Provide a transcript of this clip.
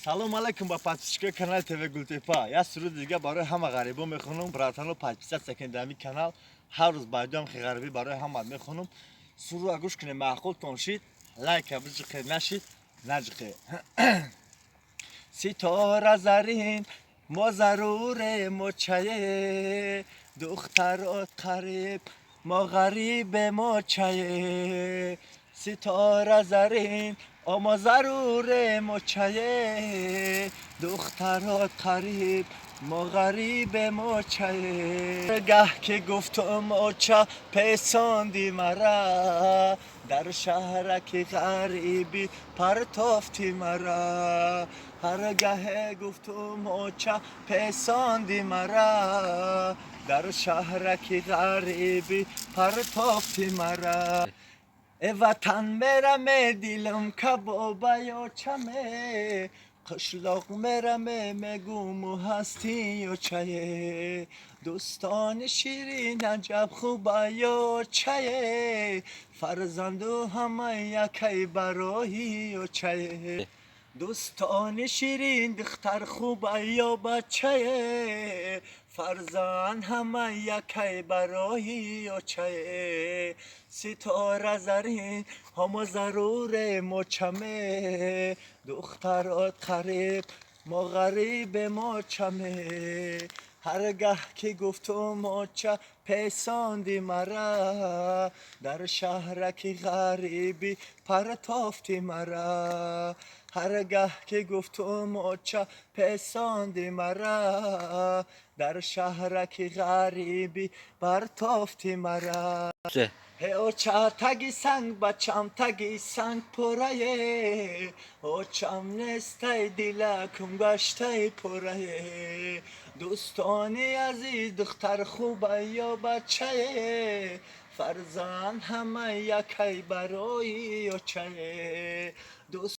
سلام علیکم با پادشکای کانال تیوی گلتپا. یا سرود دیگه برای همه غریبا میخونم. براتون 500 سکند دمی کانال هر روز بایدام خی غریبی برای همه میخونم. سرود گوش کنید، معقول تونشید، لایک بزنید، نشید نجقه. ستاره زرین ما ضرور مچه، دخترات قریب ما غریب مچه. ستاره زرین اما ضرور مچه، دخترات قریب ما غریب مچه. گه که گفتم مچه پسندی مرا، در شهرک غریبی پرتافتی مرا. هرگاه گفتم مچه پسندی مرا، در شهرک غریبی پرتافتی مرا. وطن میرم دیلم کبابه یا چمه، قشلاق میرم مگوم و هستی یا چه. دوستان شیرین عجب خوبه یا چه، فرزندو همه یکی برای یا چه. دوستان شیرین دختر خوبه یا بچه، فرزند همه یکی برای یا چه. ستاره زرین همه ضرور مچمه، دخترات قریب ما غریب مچمه. هرگاه که گفتم مچه پسندی مرا، در شهرک غریبی پرتافتی مرا. هرگاه که گفتم مچه پسندی مرا، در شهرک غریبی پرتافتی مرا. اوچا تگی سنگ بچم تگی سنگ پره، اوچم نسته دیلکم گشته پره. دوستانی عزیز دختر خوبه یا بچه، فرزند همه یکی برای یا چه.